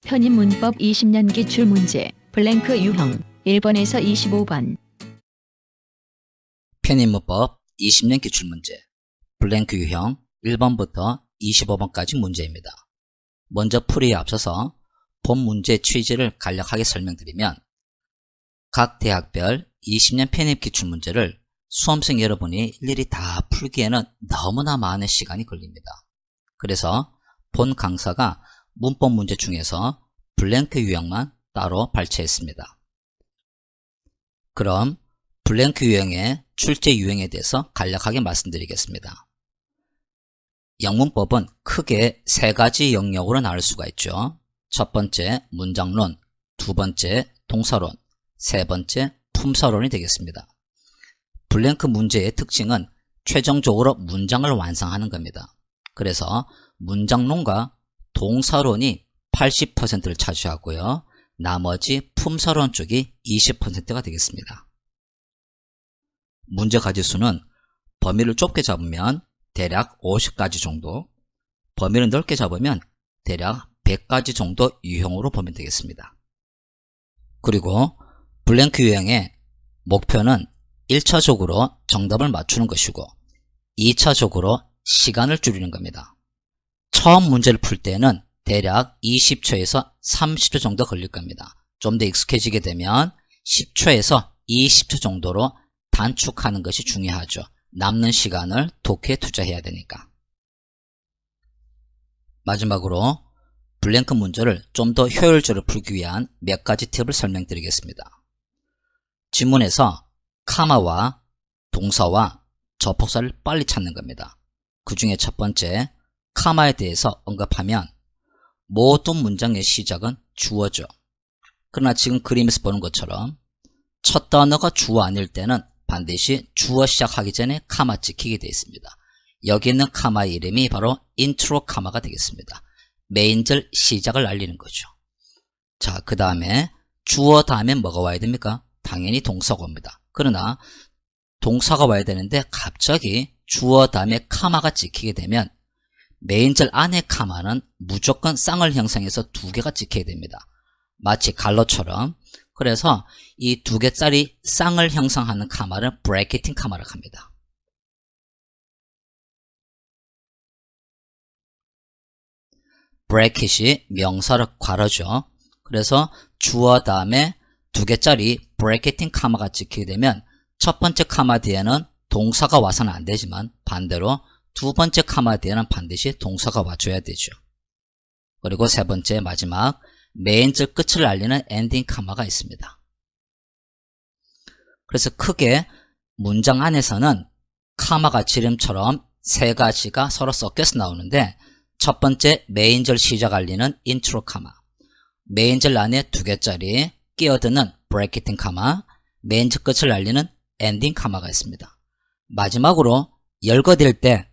편입 문법 20년 기출 문제 블랭크 유형 1번에서 25번. 편입문법 20년 기출문제 블랭크 유형 1번부터 25번까지 문제입니다. 먼저 풀이에 앞서서 본 문제 취지를 간략하게 설명드리면 각 대학별 20년 편입 기출문제를 수험생 여러분이 일일이 다 풀기에는 너무나 많은 시간이 걸립니다. 그래서 본 강사가 문법 문제 중에서 블랭크 유형만 따로 발췌했습니다. 그럼 블랭크 유형의 출제 유형에 대해서 간략하게 말씀드리겠습니다. 영문법은 크게 세 가지 영역으로 나눌 수가 있죠. 첫 번째 문장론, 두 번째 동사론, 세 번째 품사론이 되겠습니다. 블랭크 문제의 특징은 최종적으로 문장을 완성하는 겁니다. 그래서 문장론과 동사론이 80%를 차지하고요. 나머지 품사론 쪽이 20%가 되겠습니다. 문제 가지수는 범위를 좁게 잡으면 대략 50가지 정도, 범위를 넓게 잡으면 대략 100가지 정도 유형으로 보면 되겠습니다. 그리고 블랭크 유형의 목표는 1차적으로 정답을 맞추는 것이고 2차적으로 시간을 줄이는 겁니다. 처음 문제를 풀 때는 대략 20초에서 30초 정도 걸릴 겁니다. 좀 더 익숙해지게 되면 10초에서 20초 정도로 단축하는 것이 중요하죠. 남는 시간을 독해에 투자해야 되니까. 마지막으로 블랭크 문제를 좀 더 효율적으로 풀기 위한 몇 가지 팁을 설명드리겠습니다. 지문에서 카마와 동사와 접속사를 빨리 찾는 겁니다. 그 중에 첫 번째 카마에 대해서 언급하면 모든 문장의 시작은 주어죠. 그러나 지금 그림에서 보는 것처럼 첫 단어가 주어 아닐 때는 반드시 주어 시작하기 전에 카마 찍히게 되어 있습니다. 여기 있는 카마의 이름이 바로 인트로 카마가 되겠습니다. 메인절 시작을 알리는 거죠. 자, 그 다음에 주어 다음에 뭐가 와야 됩니까? 당연히 동사가 옵니다. 그러나 동사가 와야 되는데 갑자기 주어 다음에 카마가 찍히게 되면 메인절 안에 카마는 무조건 쌍을 형성해서 두 개가 찍혀야 됩니다. 마치 갈로처럼. 그래서 이 두 개짜리 쌍을 형성하는 카마를 브래킷팅 카마라고 합니다. 브래킷이 명사를 괄호죠. 그래서 주어 다음에 두 개짜리 브래킷팅 카마가 찍히게 되면 첫 번째 카마 뒤에는 동사가 와서는 안 되지만 반대로 두 번째 카마 뒤에는 반드시 동사가 와줘야 되죠. 그리고 세 번째 마지막 메인절 끝을 알리는 엔딩 카마가 있습니다. 그래서 크게 문장 안에서는 카마가 지름처럼 세 가지가 서로 섞여서 나오는데 첫 번째 메인절 시작 알리는 인트로 카마, 메인절 안에 두 개짜리 끼어드는 브래킷팅 카마, 메인절 끝을 알리는 엔딩 카마가 있습니다. 마지막으로 열거될 때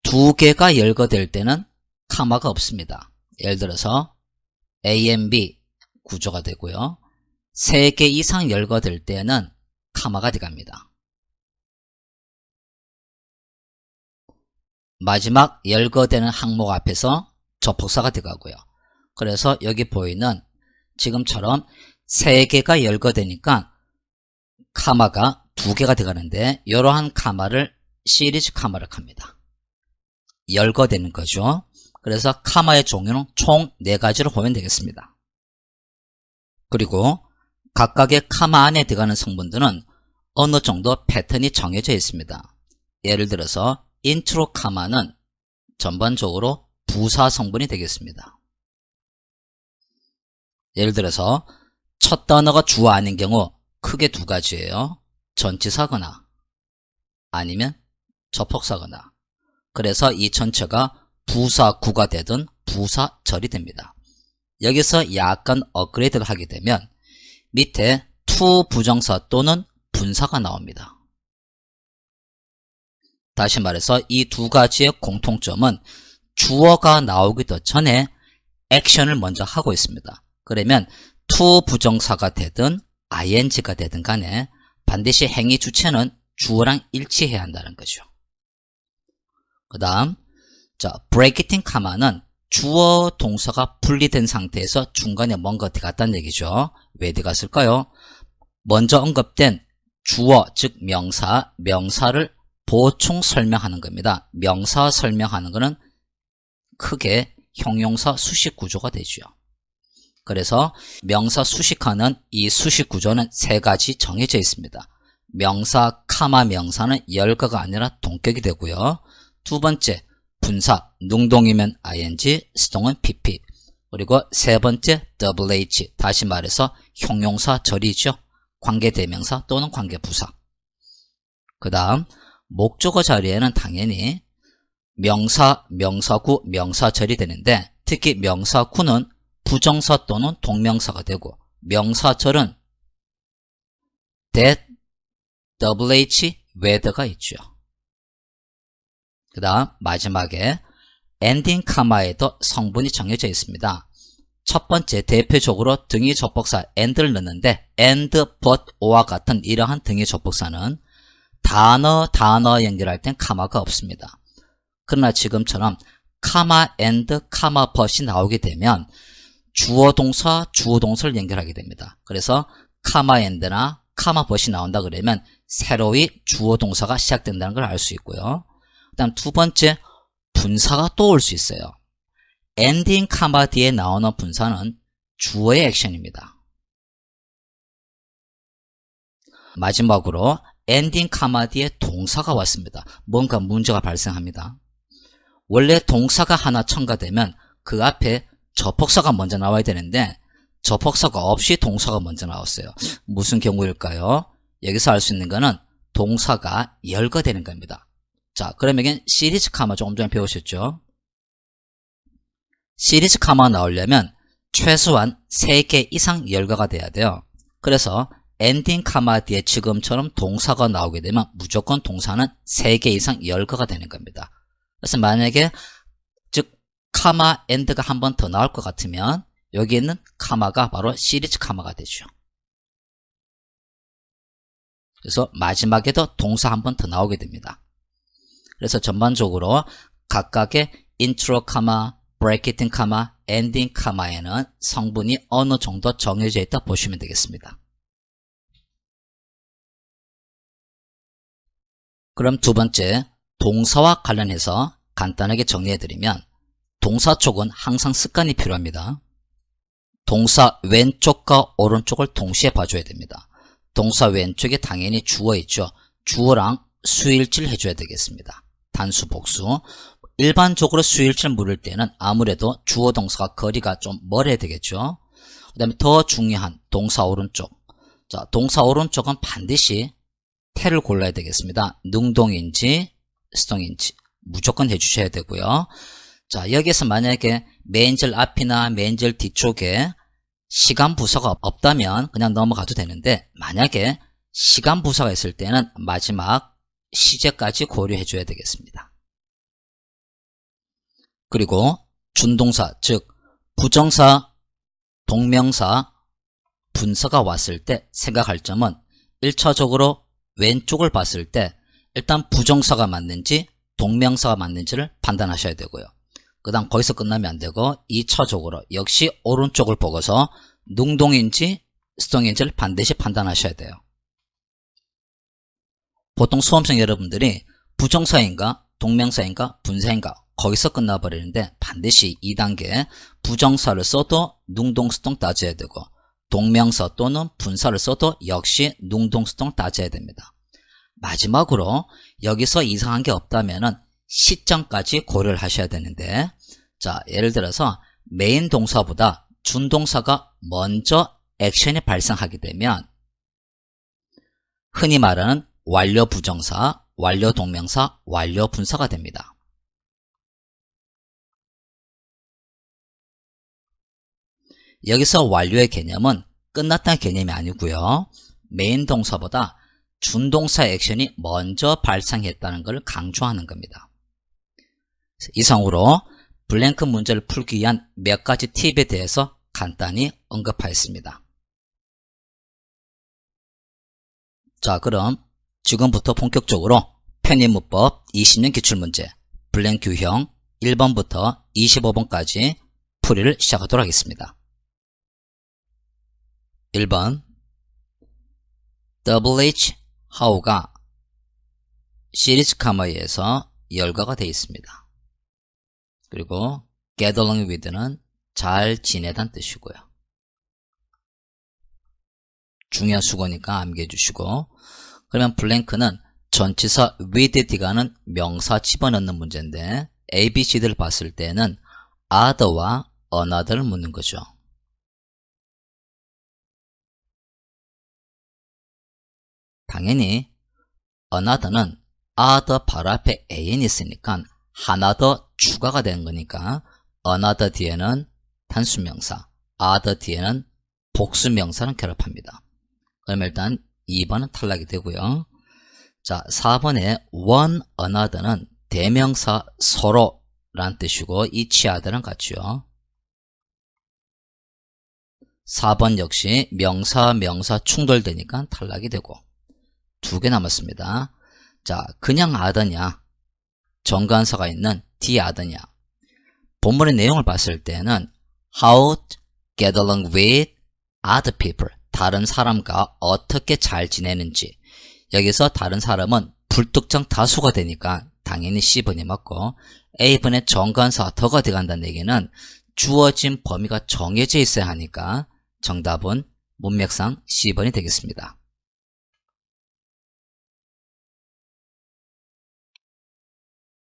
두 개가 열거될 때는 카마가 없습니다. 예를 들어서 A and B 구조가 되고요. 세 개 이상 열거될 때는 카마가 들어갑니다. 마지막 열거되는 항목 앞에서 접속사가 들어가고요. 그래서 여기 보이는 지금처럼 세 개가 열거되니까 카마가 두 개가 들어가는데 이러한 카마를 시리즈 카마라고 합니다. 열거되는 거죠. 그래서 카마의 종류는 총 4가지로 보면 되겠습니다. 그리고 각각의 카마 안에 들어가는 성분들은 어느 정도 패턴이 정해져 있습니다. 예를 들어서 인트로 카마는 전반적으로 부사 성분이 되겠습니다. 예를 들어서 첫 단어가 주어 아닌 경우 크게 두 가지예요. 전치사거나 아니면 접속사거나. 그래서 이 전체가 부사구가 되든 부사절이 됩니다. 여기서 약간 업그레이드를 하게 되면 밑에 to 부정사 또는 분사가 나옵니다. 다시 말해서 이 두 가지의 공통점은 주어가 나오기도 전에 액션을 먼저 하고 있습니다. 그러면 to 부정사가 되든 ing가 되든 간에 반드시 행위 주체는 주어랑 일치해야 한다는 거죠. 그 다음 브래킷팅 카마는 주어 동사가 분리된 상태에서 중간에 뭔가 들어갔다는 얘기죠. 왜 들어갔을까요? 먼저 언급된 주어 즉 명사를 보충 설명하는 겁니다. 명사 설명하는 것은 크게 형용사 수식 구조가 되죠. 그래서 명사 수식하는 이 수식 구조는 세 가지 정해져 있습니다. 명사, 명사는 열거가 아니라 동격이 되고요. 두 번째, 분사, 능동이면 ing, 수동은 pp. 그리고 세 번째, WH, 다시 말해서 형용사 절이죠. 관계대명사 또는 관계부사. 그 다음 목적어 자리에는 당연히 명사, 명사구, 명사절이 되는데 특히 명사구는 부정사 또는 동명사가 되고 명사절은 that, WH, whether가 있죠. 그 다음 마지막에 엔딩 카마에도 성분이 정해져 있습니다. 첫 번째 대표적으로 등위 접속사 and를 넣는데 and, but, or와 같은 이러한 등위 접속사는 단어 연결할 땐 카마가 없습니다. 그러나 지금처럼 카마 and, 카마 but이 나오게 되면 주어 동사를 연결하게 됩니다. 그래서 카마 and나 카마 but이 나온다 그러면 새로이 주어 동사가 시작된다는 걸 알 수 있고요. 그 다음 두 번째 분사가 또 올 수 있어요. 엔딩 카마 뒤에 나오는 분사는 주어의 액션입니다. 마지막으로 엔딩 카마 뒤에 동사가 왔습니다. 뭔가 문제가 발생합니다. 원래 동사가 하나 첨가되면 그 앞에 접속사가 먼저 나와야 되는데 접속사가 없이 동사가 먼저 나왔어요. 무슨 경우일까요? 여기서 알 수 있는 거는 동사가 열거되는 겁니다. 자, 그러면 시리즈 카마 조금 전에 배우셨죠? 시리즈 카마 나오려면 최소한 3개 이상 열거가 돼야 돼요. 그래서 엔딩 카마 뒤에 지금처럼 동사가 나오게 되면 무조건 동사는 3개 이상 열거가 되는 겁니다. 그래서 만약에 즉 카마 엔드가 한 번 더 나올 것 같으면 여기 있는 카마가 바로 시리즈 카마가 되죠. 그래서 마지막에도 동사 한 번 더 나오게 됩니다. 그래서 전반적으로 각각의 인트로 카마, 브레이키팅 카마, 엔딩 카마에는 성분이 어느 정도 정해져 있다 보시면 되겠습니다. 그럼 두 번째, 동사와 관련해서 간단하게 정리해드리면 동사 쪽은 항상 습관이 필요합니다. 동사 왼쪽과 오른쪽을 동시에 봐줘야 됩니다. 동사 왼쪽에 당연히 주어 있죠. 주어랑 수일치를 해줘야 되겠습니다. 단수, 복수. 일반적으로 수일치를 물을 때는 아무래도 주어 동사가 거리가 좀 멀어야 되겠죠. 그 다음에 더 중요한 동사 오른쪽. 자, 동사 오른쪽은 반드시 태를 골라야 되겠습니다. 능동인지 수동인지 무조건 해주셔야 되고요. 자, 여기서 만약에 맨절 앞이나 맨절 뒤쪽에 시간 부사가 없다면 그냥 넘어가도 되는데 만약에 시간 부사가 있을 때는 마지막 시제까지 고려해 줘야 되겠습니다. 그리고 준동사 즉 부정사, 동명사, 분사가 왔을 때 생각할 점은 1차적으로 왼쪽을 봤을 때 일단 부정사가 맞는지 동명사가 맞는지를 판단하셔야 되고요. 그 다음 거기서 끝나면 안 되고 2차적으로 역시 오른쪽을 보고서 능동인지 수동인지를 반드시 판단하셔야 돼요. 보통 수험생 여러분들이 부정사인가 동명사인가 분사인가 거기서 끝나버리는데 반드시 2단계 부정사를 써도 능동수동 따져야 되고 동명사 또는 분사를 써도 역시 능동수동 따져야 됩니다. 마지막으로 여기서 이상한 게 없다면은 시점까지 고려를 하셔야 되는데 자, 예를 들어서 메인 동사보다 준동사가 먼저 액션이 발생하게 되면 흔히 말하는 완료 부정사, 완료 동명사, 완료 분사가 됩니다. 여기서 완료의 개념은 끝났다는 개념이 아니고요. 메인 동사보다 준동사 액션이 먼저 발생했다는 것을 강조하는 겁니다. 이상으로 블랭크 문제를 풀기 위한 몇 가지 팁에 대해서 간단히 언급하였습니다. 자, 그럼 지금부터 본격적으로 편입문법 20년 기출문제 블랭크 유형 1번부터 25번까지 풀이를 시작하도록 하겠습니다. 1번 WH how가 시리즈 카마에서 열거가 되어 있습니다. 그리고 get along with는 잘 지내다는 뜻이고요. 중요한 수거니까 암기해 주시고, 그러면 블랭크는 전치사 with 뒤가는 명사 집어넣는 문제인데 A, B, C들을 봤을 때는 other와 another를 묻는 거죠. 당연히 another는 other 바로 앞에 an이 있으니까 하나 더 추가가 되는 거니까 another 뒤에는 단수명사, other 뒤에는 복수명사는 결합합니다. 그러면 일단 2번은 탈락이 되고요. 자, 4번에 one another는 대명사 서로 라는 뜻이고 each other는 같죠. 4번 역시 명사 충돌되니까 탈락이 되고, 2개 남았습니다. 자, 그냥 other냐, 정관사가 있는 the other냐. 본문의 내용을 봤을 때는 how to get along with other people, 다른 사람과 어떻게 잘 지내는지. 여기서 다른 사람은 불특정 다수가 되니까 당연히 C번이 맞고, A번에 정관사 더가 들어간다는 얘기는 주어진 범위가 정해져 있어야 하니까 정답은 문맥상 C번이 되겠습니다.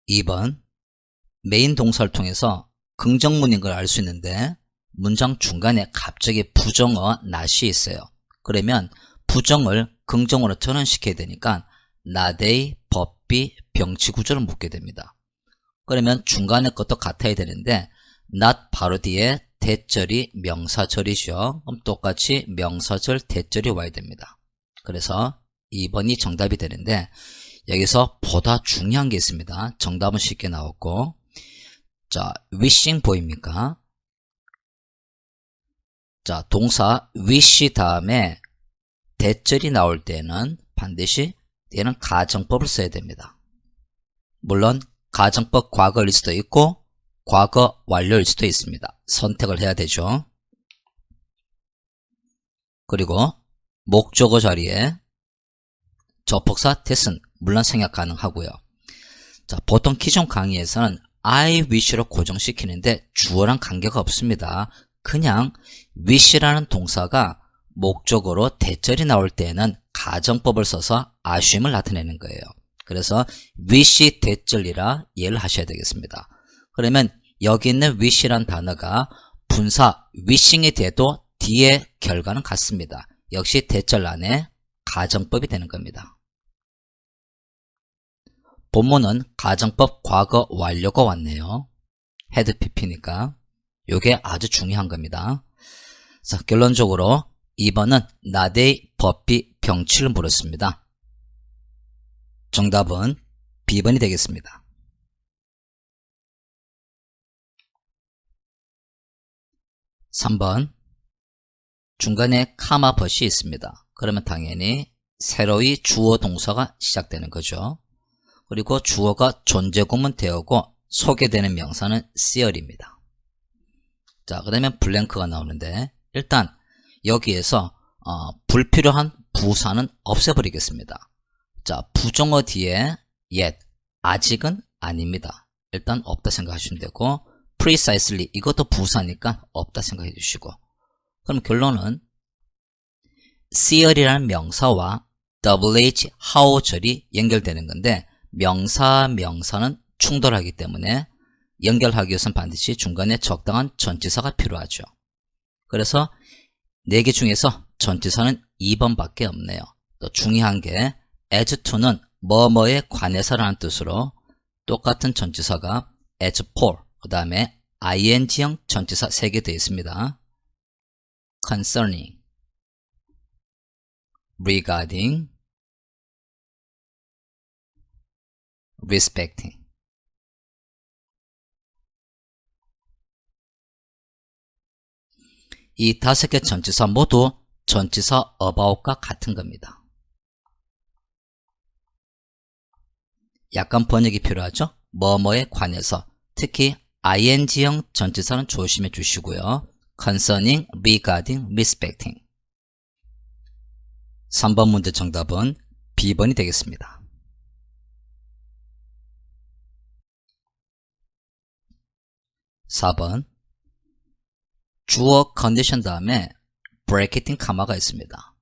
2번 메인 동사를 통해서 긍정문인 걸 알 수 있는데 문장 중간에 갑자기 부정어 not이 있어요. 그러면 부정을 긍정으로 전환시켜야 되니까 not의 법비 병치 구조를 묻게 됩니다. 그러면 중간에 것도 같아야 되는데 not 바로 뒤에 대절이 명사절이죠. 그럼 똑같이 명사절 대절이 와야 됩니다. 그래서 2번이 정답이 되는데 여기서 보다 중요한 게 있습니다. 정답은 쉽게 나왔고, 자, wishing 보입니까? 자, 동사 wish 다음에 대절이 나올 때는 반드시 얘는 가정법을 써야 됩니다. 물론 가정법 과거일 수도 있고 과거 완료일 수도 있습니다. 선택을 해야 되죠. 그리고 목적어 자리에 접속사 that은 물론 생략 가능하고요. 자, 보통 기존 강의에서는 I wish로 고정시키는데 주어랑 관계가 없습니다. 그냥 wish라는 동사가 목적어로 대절이 나올 때에는 가정법을 써서 아쉬움을 나타내는 거예요. 그래서 wish 대절이라 이해를 하셔야 되겠습니다. 그러면 여기 있는 wish란 단어가 분사 wishing이 돼도 뒤에 결과는 같습니다. 역시 대절 안에 가정법이 되는 겁니다. 본문은 가정법 과거 완료가 왔네요. 헤드 PP니까 이게 아주 중요한 겁니다. 자, 결론적으로 2번은 not의 법비 병치를 물었습니다. 정답은 B번이 되겠습니다. 3번 중간에 카마 벗이 있습니다. 그러면 당연히 새로이 주어 동사가 시작되는 거죠. 그리고 주어가 존재구문 되었고 소개되는 명사는 seal입니다. 자, 그러면 블랭크가 나오는데 일단 여기에서 불필요한 부사는 없애버리겠습니다. 자, 부정어 뒤에 yet, 아직은 아닙니다. 일단 없다 생각하시면 되고 precisely, 이것도 부사니까 없다 생각해 주시고, 그럼 결론은 seal이라는 명사와 WH how 절이 연결되는 건데 명사는 충돌하기 때문에 연결하기 위해서는 반드시 중간에 적당한 전치사가 필요하죠. 그래서 4개 중에서 전치사는 2번밖에 없네요. 또 중요한 게 as to는 뭐뭐에 관해서라는 뜻으로 똑같은 전치사가 as for, 그 다음에 ing형 전치사 3개 되어 있습니다. concerning, regarding, respecting. 이 5개 전치사 모두 전치사 about과 같은 겁니다. 약간 번역이 필요하죠? 뭐뭐에 관해서, 특히 ing형 전치사는 조심해 주시고요. concerning, regarding, respecting. 3번 문제 정답은 B번이 되겠습니다. 4번 주어 컨디션 다음에 브래킷팅 카마가 있습니다.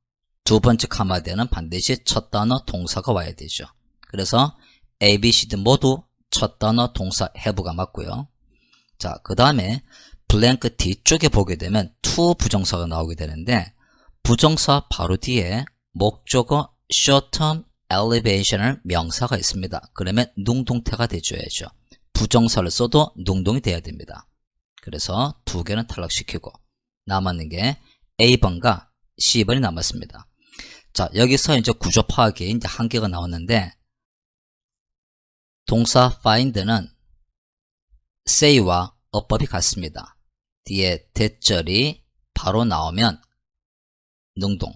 두 번째 카마 뒤에는 반드시 첫 단어 동사가 와야 되죠. 그래서 A, B, C, D 모두 첫 단어 동사 have가 맞고요. 자, 그 다음에 블랭크 뒤쪽에 보게 되면 to 부정사가 나오게 되는데 부정사 바로 뒤에 목적어 short-term elevational 명사가 있습니다. 그러면 능동태가 돼줘야죠. 부정사를 써도 능동이 돼야 됩니다. 그래서 두 개는 탈락시키고 남았는 게 A번과 C번이 남았습니다. 자, 여기서 이제 구조 파악에 이제 한계가 나왔는데 동사 find는 say와 어법이 같습니다. 뒤에 대절이 바로 나오면 능동.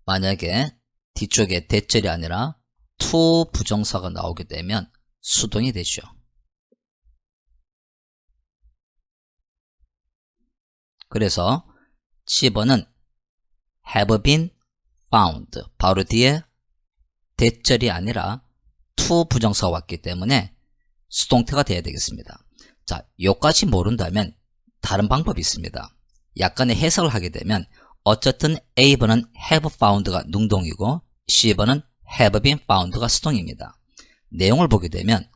만약에 뒤쪽에 대절이 아니라 to 부정사가 나오게 되면 수동이 되죠. 그래서 10번은 have been found 바로 뒤에 대절이 아니라 to 부정사가 왔기 때문에 수동태가 돼야 되겠습니다. 자, 요까지 모른다면 다른 방법이 있습니다. 약간의 해석을 하게 되면 어쨌든 A번은 have found가 능동이고 C번은 have been found가 수동입니다. 내용을 보게 되면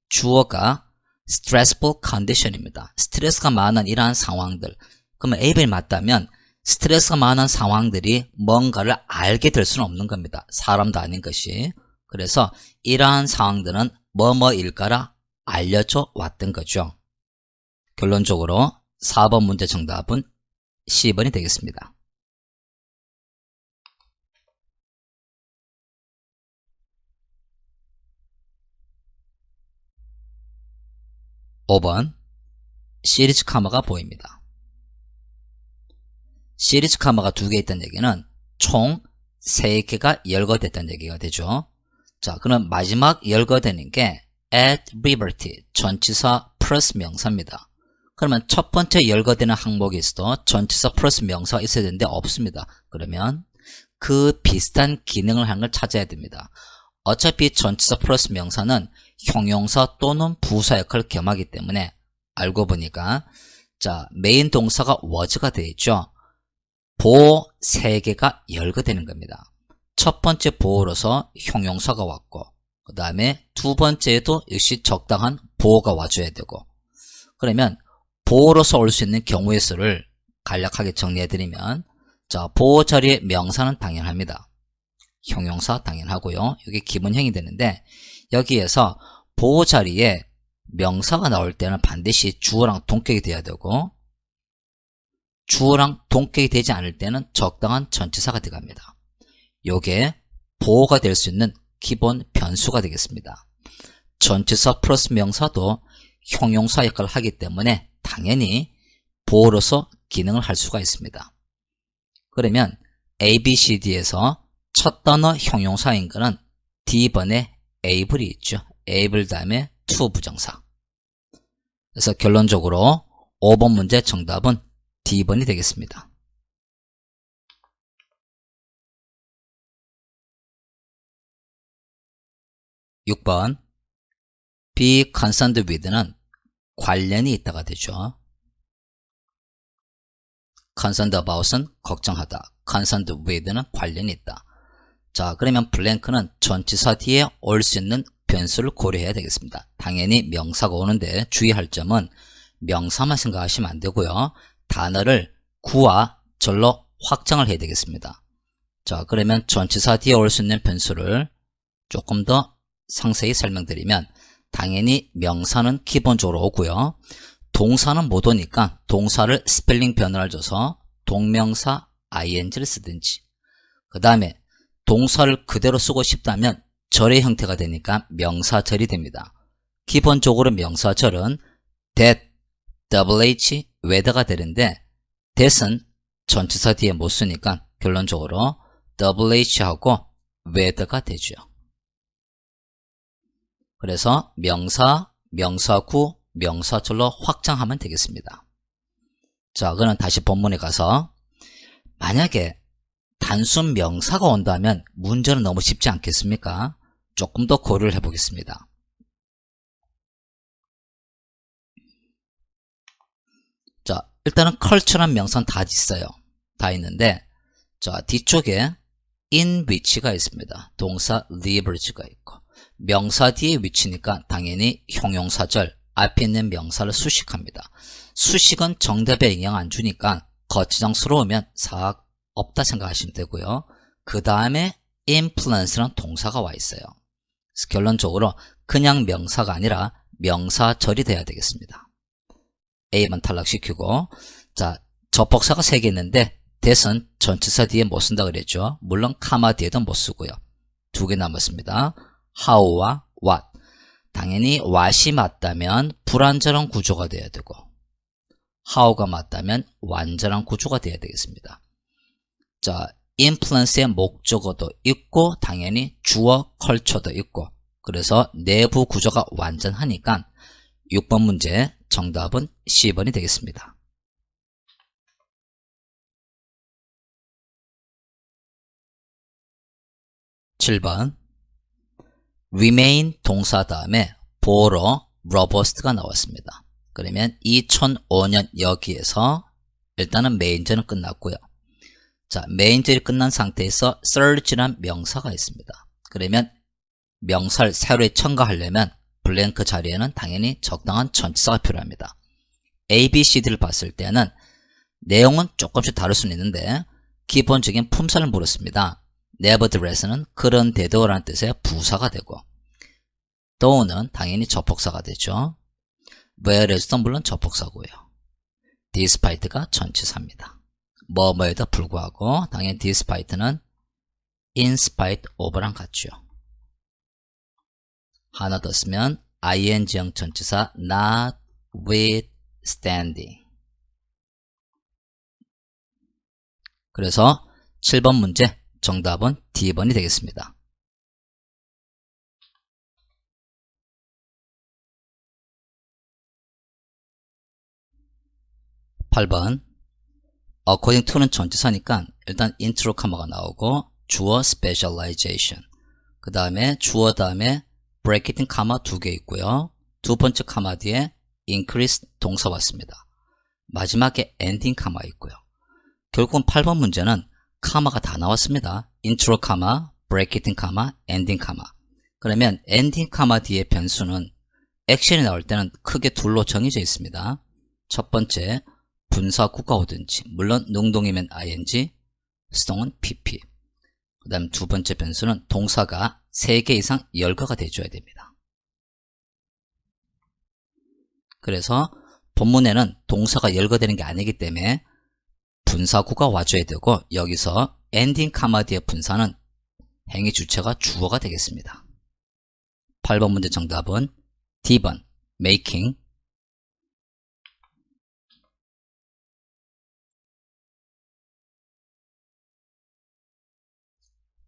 주어가 stressful condition입니다. 스트레스가 많은 이러한 상황들. 그러면 A번이 맞다면 스트레스가 많은 상황들이 뭔가를 알게 될 수는 없는 겁니다. 사람도 아닌 것이. 그래서 이러한 상황들은 뭐뭐일까라 알려져 왔던 거죠. 결론적으로 4번 문제 정답은 C번이 되겠습니다. 5번 시리즈 카마가 보입니다. 시리즈 카마가 두 개 있다는 얘기는 총 3개가 열거됐다는 얘기가 되죠. 자, 그럼 마지막 열거되는 게 at liberty 전치사 플러스 명사입니다. 그러면 첫 번째 열거되는 항목에 있어도 전치사 플러스 명사가 있어야 되는데 없습니다. 그러면 그 비슷한 기능을 하는 걸 찾아야 됩니다. 어차피 전치사 플러스 명사는 형용사 또는 부사 역할을 겸하기 때문에 알고 보니까 자, 메인 동사가 was가 되어 있죠. 보호 3개가 열거되는 겁니다. 첫 번째 보호로서 형용사가 왔고 그 다음에 두 번째에도 역시 적당한 보호가 와줘야 되고 그러면 보호로서 올 수 있는 경우의 수를 간략하게 정리해드리면 자, 보호 자리에 명사는 당연합니다. 형용사 당연하고요. 이게 기본형이 되는데 여기에서 보호 자리에 명사가 나올 때는 반드시 주어랑 동격이 돼야 되고 주어랑 동격이 되지 않을 때는 적당한 전치사가 들어갑니다. 요게 보호가 될 수 있는 기본 변수가 되겠습니다. 전치사 플러스 명사도 형용사 역할을 하기 때문에 당연히 보호로서 기능을 할 수가 있습니다. 그러면 A, B, C, D에서 첫 단어 형용사인 거는 D번에 able이 있죠. able 다음에 to 부정사. 그래서 결론적으로 5번 문제 정답은 D번이 되겠습니다. 6번 be concerned with는 관련이 있다가 되죠. concerned about은 걱정하다. concerned with는 관련이 있다. 자, 그러면 블랭크는 전치사 뒤에 올 수 있는 변수를 고려해야 되겠습니다. 당연히 명사가 오는데 주의할 점은 명사만 생각하시면 안 되고요. 단어를 구와 절로 확장을 해야 되겠습니다. 자, 그러면 전치사 뒤에 올 수 있는 변수를 조금 더 상세히 설명드리면 당연히 명사는 기본적으로 오고요. 동사는 못 오니까 동사를 스펠링 변화를 줘서 동명사 ing를 쓰든지 그 다음에 동사를 그대로 쓰고 싶다면 절의 형태가 되니까 명사절이 됩니다. 기본적으로 명사절은 that, wh, whether가 되는데 that은 전치사 뒤에 못 쓰니까 결론적으로 wh하고 whether가 되죠. 그래서 명사, 명사구, 명사절로 확장하면 되겠습니다. 자, 그럼 다시 본문에 가서 만약에 단순 명사가 온다면 문제는 너무 쉽지 않겠습니까? 조금 더 고려를 해보겠습니다. 자, 일단은 culture란 명사는 다 있어요. 다 있는데, 자, 뒤쪽에 in which가 있습니다. 동사 livers가 있고, 명사 뒤에 위치니까 당연히 형용사절, 앞에 있는 명사를 수식합니다. 수식은 정답에 영향 안 주니까 거치장스러우면 싹 없다 생각하시면 되고요. 그 다음에 influence란 동사가 와 있어요. 그래서 결론적으로 그냥 명사가 아니라 명사절이 돼야 되겠습니다. A만 탈락시키고, 자, 접복사가 3개 있는데 that은 전치사 뒤에 못 쓴다 그랬죠. 물론 카마 뒤에도 못 쓰고요. 2개 남았습니다. how와 what. 당연히 what이 맞다면 불완전한 구조가 돼야 되고, how가 맞다면 완전한 구조가 돼야 되겠습니다. 자, influence의 목적어도 있고 당연히 주어 culture도 있고, 그래서 내부 구조가 완전하니까 6번 문제 정답은 C번이 되겠습니다. 7번 remain 동사 다음에 borrow, robust가 나왔습니다. 그러면 2005년 여기에서 일단은 메인절은 끝났고요. 자, 메인절이 끝난 상태에서 surge란 명사가 있습니다. 그러면 명사를 새로 첨가하려면 블랭크 자리에는 당연히 적당한 전치사가 필요합니다. A, B, C, D를 봤을 때는 내용은 조금씩 다를 수는 있는데 기본적인 품사를 물었습니다. nevertheless는 그런데도 라는 뜻의 부사가 되고, though는 당연히 접속사가 되죠. whereas도 물론 접속사고요. despite가 전치사입니다. 뭐뭐에도 불구하고 당연히 despite는 in spite of랑 같죠. 하나 더 쓰면 ing형 전치사 notwithstanding. 그래서 7번 문제 정답은 D번이 되겠습니다. 8번 according to는 전치사니까 일단 intro 카마가 나오고 주어 specialization, 그 다음에 주어 다음에 브래킷 카마 2개 있고요. 두 번째 카마 뒤에 increase 동사 왔습니다. 마지막에 ending 카마 있고요. 결국은 8번 문제는 카마가 다 나왔습니다. intro 카마, 브래킷 카마, ending 카마. 그러면 ending 카마 뒤에 변수는 액션이 나올 때는 크게 둘로 정해져 있습니다. 첫 번째, 분사구가 오든지, 물론 능동이면 ing, 수동은 pp. 그 다음 두 번째 변수는 동사가 3개 이상 열거가 돼줘야 됩니다. 그래서 본문에는 동사가 열거되는 게 아니기 때문에 분사구가 와줘야 되고, 여기서 엔딩 카마 뒤의 분사는 행위 주체가 주어가 되겠습니다. 8번 문제 정답은 D번 making.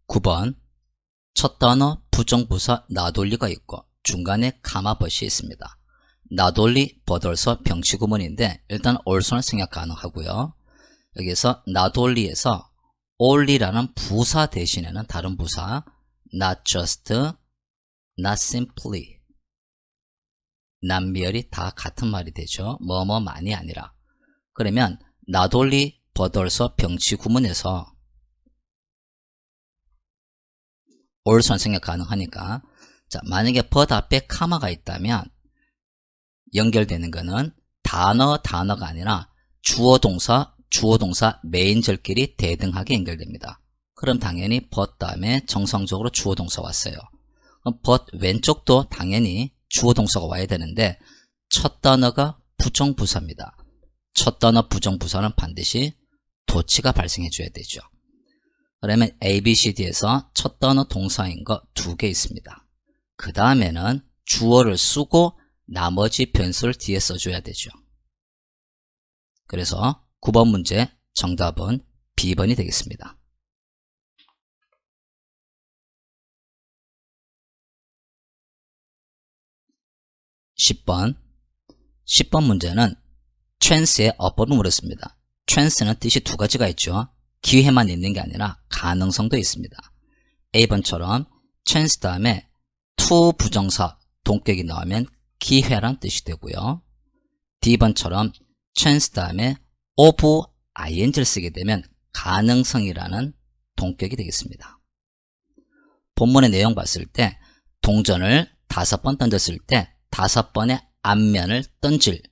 9번 첫 단어 부정부사 나돌리가 있고 중간에 카마벗이 있습니다. 나돌리, 버덜서 병치구문인데 일단 also는 생략 가능하고요. 여기서 나돌리에서 only라는 부사 대신에는 다른 부사 not just, not simply, 남미열이 다 같은 말이 되죠. 뭐뭐만이 아니라. 그러면 나돌리, 버덜서 병치구문에서 also는 생략 가능하니까, 자, 만약에 but 앞에 카마가 있다면 연결되는 거는 단어가 아니라 주어 동사 메인절끼리 대등하게 연결됩니다. 그럼 당연히 but 다음에 정상적으로 주어 동사 왔어요. 그럼 but 왼쪽도 당연히 주어 동사가 와야 되는데 첫 단어가 부정부사입니다. 첫 단어 부정부사는 반드시 도치가 발생해 줘야 되죠. 그러면 A, B, C, D에서 첫 단어 동사인 거 2개 있습니다. 그 다음에는 주어를 쓰고 나머지 변수를 뒤에 써줘야 되죠. 그래서 9번 문제 정답은 B번이 되겠습니다. 10번 10번 문제는 chance의 어법을 물었습니다. chance는 뜻이 두 가지가 있죠. 기회만 있는 게 아니라 가능성도 있습니다. A번처럼 chance 다음에 to 부정사 동격이 나오면 기회란 뜻이 되고요. D번처럼 chance 다음에 of ing를 쓰게 되면 가능성이라는 동격이 되겠습니다. 본문의 내용 봤을 때 동전을 5번 던졌을 때 5번의 앞면을 던질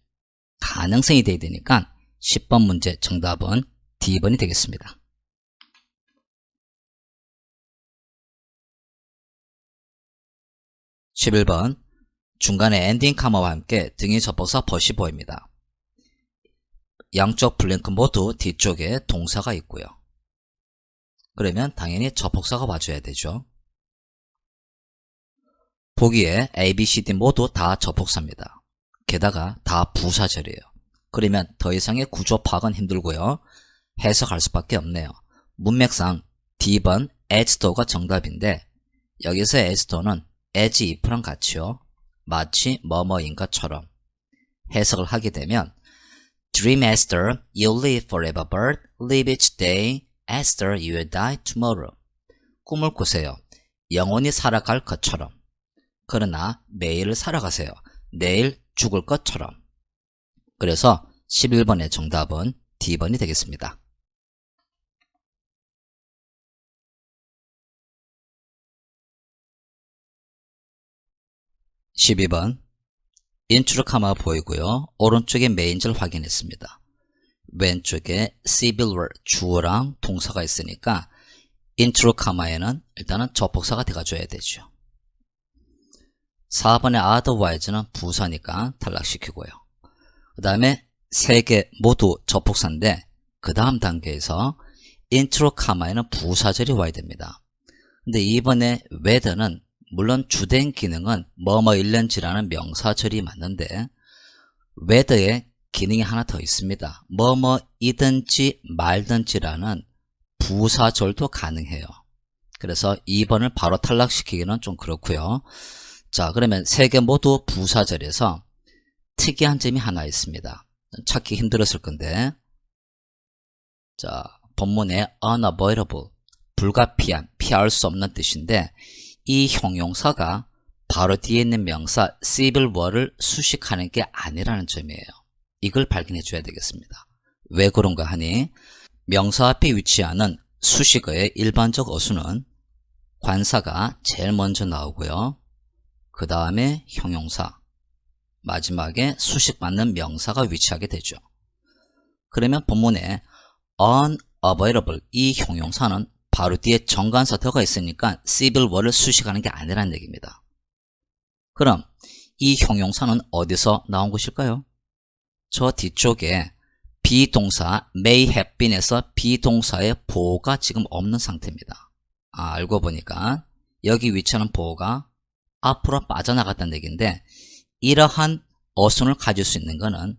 가능성이 돼야 되니까 10번 문제 정답은 D번이 되겠습니다. 11번 중간에 엔딩 카마와 함께 등의 접속사 벗이 보입니다. 양쪽 블랭크 모두 뒤쪽에 동사가 있고요. 그러면 당연히 접속사가 와줘야 되죠. 보기에 A, B, C, D 모두 다 접속사입니다. 게다가 다 부사절이에요. 그러면 더 이상의 구조 파악은 힘들고요. 해석할 수밖에 없네요. 문맥상 D번 as thought가 정답인데 여기서 as thought는 as if랑 같이요. 마치 뭐뭐인 것처럼 해석을 하게 되면 Dream as though you live forever but live each day as though you will die tomorrow. 꿈을 꾸세요. 영원히 살아갈 것처럼. 그러나 매일을 살아가세요. 내일 죽을 것처럼. 그래서 11번의 정답은 D번이 되겠습니다. 12번 인트로 카마 보이고요. 오른쪽에 메인절 확인했습니다. 왼쪽에 civil verb 주어랑 동사가 있으니까 인트로 카마에는 일단은 접속사가 돼가줘야 되죠. 4번의 otherwise는 부사니까 탈락시키고요. 그 다음에 3개 모두 접속사인데 그 다음 단계에서 인트로 카마에는 부사절이 와야 됩니다. 근데 이번에 whether는 물론 주된 기능은 뭐뭐일는지라는 명사절이 맞는데 whether에 기능이 하나 더 있습니다. 뭐뭐이든지 말든지라는 부사절도 가능해요. 그래서 2번을 바로 탈락시키기는 좀 그렇고요. 자, 그러면 3개 모두 부사절에서 특이한 점이 하나 있습니다. 찾기 힘들었을 건데, 자, 본문에 unavoidable, 불가피한, 피할 수 없는 뜻인데 이 형용사가 바로 뒤에 있는 명사 civil verb를 수식하는 게 아니라는 점이에요. 이걸 발견해 줘야 되겠습니다. 왜 그런가 하니 명사 앞에 위치하는 수식어의 일반적 어수는 관사가 제일 먼저 나오고요. 그 다음에 형용사, 마지막에 수식받는 명사가 위치하게 되죠. 그러면 본문에 unavoidable 이 형용사는 바로 뒤에 정관사 더가 있으니까 civil verb를 수식하는 게 아니라는 얘기입니다. 그럼 이 형용사는 어디서 나온 것일까요? 저 뒤쪽에 비동사 may have been에서 비동사의 보호가 지금 없는 상태입니다. 알고 보니까 여기 위치하는 보호가 앞으로 빠져나갔다는 얘기인데 이러한 어순을 가질 수 있는 것은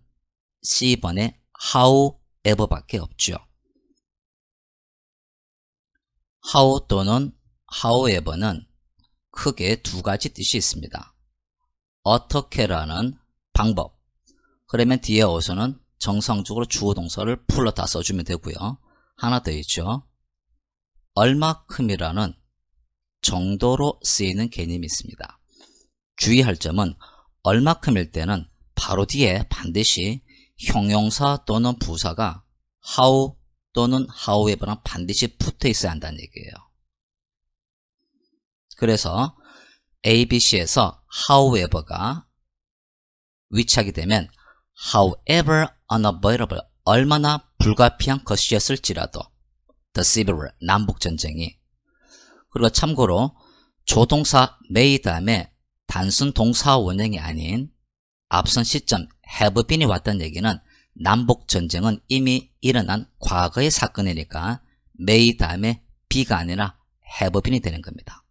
C번의 however 밖에 없죠. how 또는 however는 크게 두 가지 뜻이 있습니다. 어떻게라는 방법. 그러면 뒤에 어순은 정상적으로 주어 동사를 풀어다 써주면 되고요. 하나 더 있죠. 얼마큼이라는 정도로 쓰이는 개념이 있습니다. 주의할 점은 얼마큼일 때는 바로 뒤에 반드시 형용사 또는 부사가 how 또는 however랑 반드시 붙어 있어야 한다는 얘기예요. 그래서 A, B, C에서 however가 위치하게 되면 however unavoidable 얼마나 불가피한 것이었을지라도 the civil war 남북전쟁이 그리고 참고로 조동사 may 다음에 단순 동사 원형이 아닌 앞선 시점 have been이 왔다는 얘기는 남북전쟁은 이미 일어난 과거의 사건이니까 may 다음에 be가 아니라 have been이 되는 겁니다.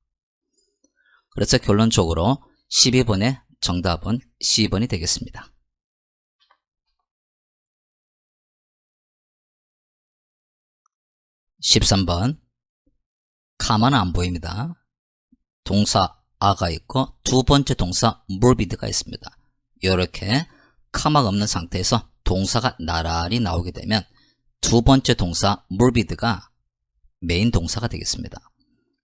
그래서 결론적으로 12번의 정답은 C번이 되겠습니다. 13번 카마는 안 보입니다. 동사 a가 있고 두 번째 동사 morbid가 있습니다. 이렇게 카마가 없는 상태에서 동사가 나란히 나오게 되면 두 번째 동사 morbi드가 메인 동사가 되겠습니다.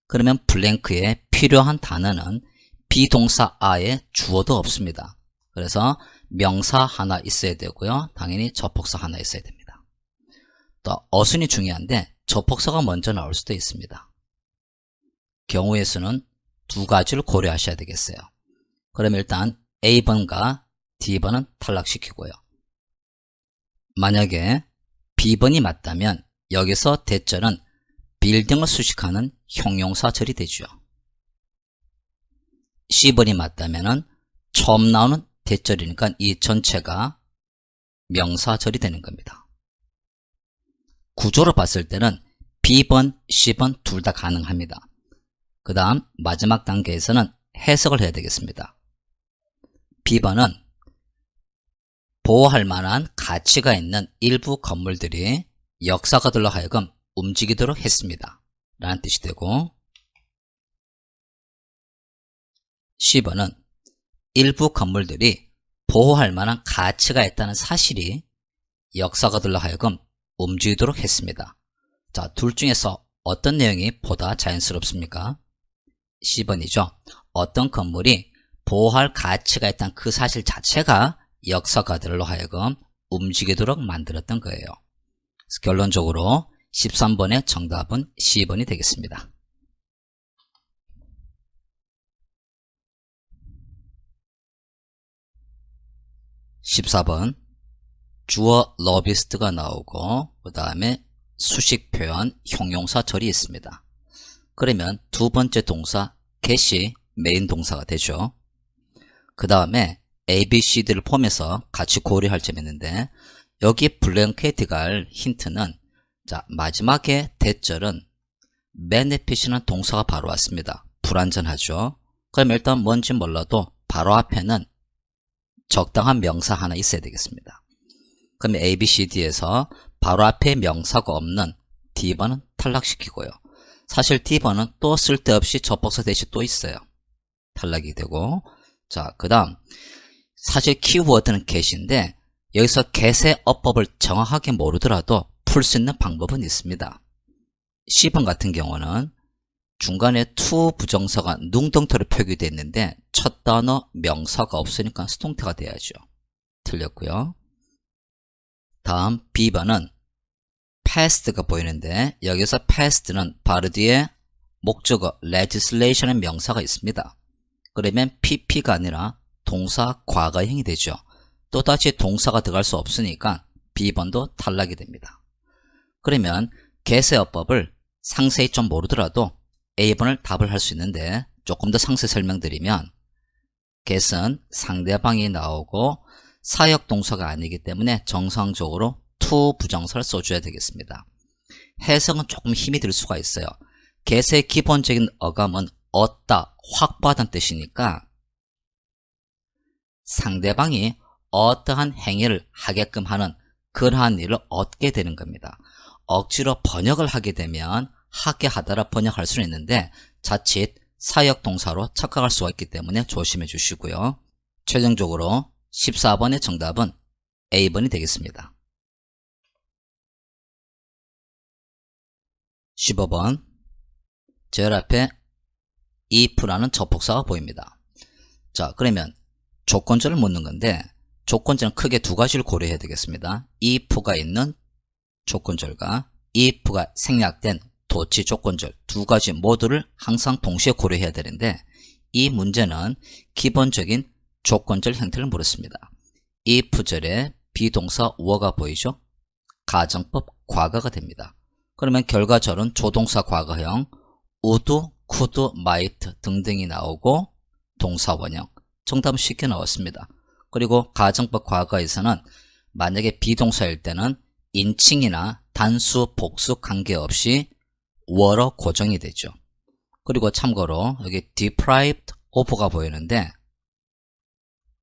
그러면 블랭크에 필요한 단어는 비동사 아에 주어도 없습니다. 그래서 명사 하나 있어야 되고요. 당연히 접속사 하나 있어야 됩니다. 또 어순이 중요한데 접속사가 먼저 나올 수도 있습니다. 경우의 수는 두 가지를 고려하셔야 되겠어요. 그럼 일단 A번과 D번은 탈락시키고요. 만약에 B번이 맞다면 여기서 대절은 빌딩을 수식하는 형용사절이 되죠. C번이 맞다면 처음 나오는 대절이니까 이 전체가 명사절이 되는 겁니다. 구조로 봤을 때는 B번, C번 둘 다 가능합니다. 그 다음 마지막 단계에서는 해석을 해야 되겠습니다. B번은 보호할 만한 가치가 있는 일부 건물들이 역사가들로 하여금 움직이도록 했습니다. 라는 뜻이 되고, C번은 일부 건물들이 보호할 만한 가치가 있다는 사실이 역사가들로 하여금 움직이도록 했습니다. 자, 둘 중에서 어떤 내용이 보다 자연스럽습니까? C번이죠. 어떤 건물이 보호할 가치가 있다는 그 사실 자체가 역사가들로 하여금 움직이도록 만들었던 거예요. 그래서 결론적으로 13번의 정답은 C번이 되겠습니다. 14번 주어 러비스트가 나오고 그 다음에 수식 표현 형용사절이 있습니다. 그러면 두 번째 동사 get이 메인 동사가 되죠. 그 다음에 A, B, C, D를 포함해서 같이 고려할 점이 있는데 여기 블랭크에 들어갈 힌트는 자 마지막에 대절은 benefit이라는 동사가 바로 왔습니다. 불완전하죠. 그럼 일단 뭔지 몰라도 바로 앞에는 적당한 명사 하나 있어야 되겠습니다. 그럼 A, B, C, D에서 바로 앞에 명사가 없는 D번은 탈락시키고요. 사실 D번은 또 쓸데없이 접속사 대신 또 있어요. 탈락이 되고, 자, 그 다음 사실 키워드는 get인데 여기서 get의 어법을 정확하게 모르더라도 풀 수 있는 방법은 있습니다. C번 같은 경우는 중간에 to 부정사가 능동태로 표기되어 있는데 첫 단어 명사가 없으니까 수동태가 돼야죠. 틀렸고요. 다음 B번은 past가 보이는데 여기서 past는 바로 뒤에 목적어 legislation의 명사가 있습니다. 그러면 pp가 아니라 동사 과거형이 되죠. 또다시 동사가 들어갈 수 없으니까 B번도 탈락이 됩니다. 그러면 get의 어법을 상세히 좀 모르더라도 A번을 답을 할 수 있는데 조금 더 상세 설명드리면 get은 상대방이 나오고 사역 동사가 아니기 때문에 정상적으로 to 부정사를 써줘야 되겠습니다. 해석은 조금 힘이 들 수가 있어요. get의 기본적인 어감은 얻다, 확보하다는 뜻이니까 상대방이 어떠한 행위를 하게끔 하는 그러한 일을 얻게 되는 겁니다. 억지로 번역을 하게 되면 하게 하다라 번역할 수는 있는데 자칫 사역 동사로 착각할 수가 있기 때문에 조심해 주시고요. 최종적으로 14번의 정답은 A번이 되겠습니다. 15번 제일 앞에 if라는 접속사가 보입니다. 자, 그러면 조건절을 묻는 건데 조건절은 크게 두 가지를 고려해야 되겠습니다. if가 있는 조건절과 if가 생략된 도치 조건절 두 가지 모두를 항상 동시에 고려해야 되는데 이 문제는 기본적인 조건절 형태를 물었습니다. if절에 비동사 were가 보이죠? 가정법 과거가 됩니다. 그러면 결과절은 조동사 과거형 would, could, might 등등이 나오고 동사 원형 정답은 쉽게 나왔습니다. 그리고 가정법 과거에서는 만약에 비동사일 때는 인칭이나 단수, 복수 관계없이 were로 고정이 되죠. 그리고 참고로 여기 deprived of가 보이는데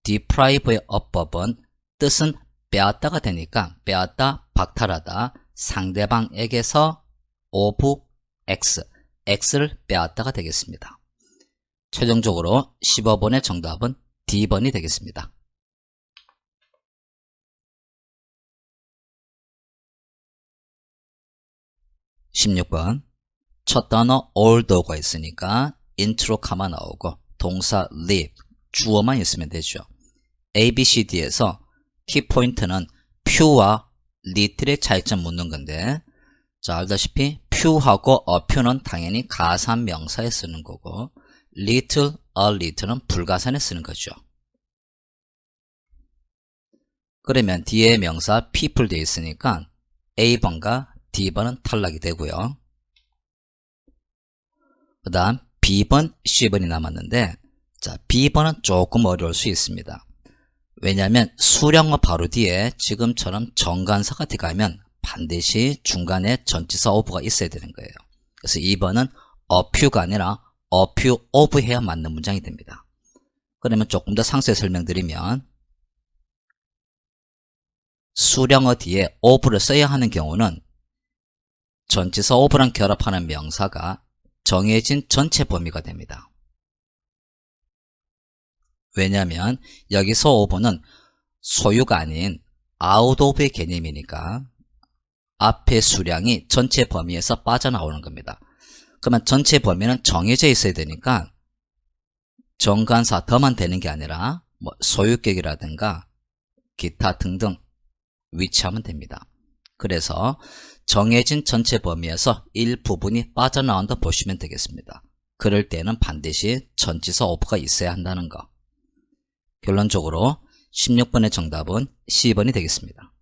deprive의 어법은 뜻은 빼앗다가 되니까 빼앗다, 박탈하다, 상대방에게서 of x, x를 빼앗다가 되겠습니다. 최종적으로 15번의 정답은 D번이 되겠습니다. 16번 첫 단어 although가 있으니까 int로 카마 나오고 동사 live, 주어만 있으면 되죠. A, B, C, D에서 키포인트는 few와 little의 차이점 묻는 건데, 자, 알다시피 few하고 a few는 당연히 가산 명사에 쓰는 거고 little, a little는 불가산에 쓰는 거죠. 그러면 뒤에 명사 people 되어 있으니까 A번과 D번은 탈락이 되고요. 그 다음 B번, C번이 남았는데, 자, B번은 조금 어려울 수 있습니다. 왜냐하면 수령어 바로 뒤에 지금처럼 정관사가 들어가면 반드시 중간에 전치사 of가 있어야 되는 거예요. 그래서 2번은 a few가 아니라 a few of 해야 맞는 문장이 됩니다. 그러면 조금 더 상세히 설명드리면, 수령어 뒤에 of를 써야 하는 경우는 전치사 of랑 결합하는 명사가 정해진 전체 범위가 됩니다. 왜냐하면 여기서 of는 소유가 아닌 out of의 개념이니까 앞에 수량이 전체 범위에서 빠져나오는 겁니다. 그러면 전체 범위는 정해져 있어야 되니까 정관사 더만 되는 게 아니라 뭐 소유격이라든가 기타 등등 위치하면 됩니다. 그래서 정해진 전체 범위에서 일부분이 빠져나온다 보시면 되겠습니다. 그럴 때는 반드시 전치사 of가 있어야 한다는 거. 결론적으로 16번의 정답은 C번이 되겠습니다.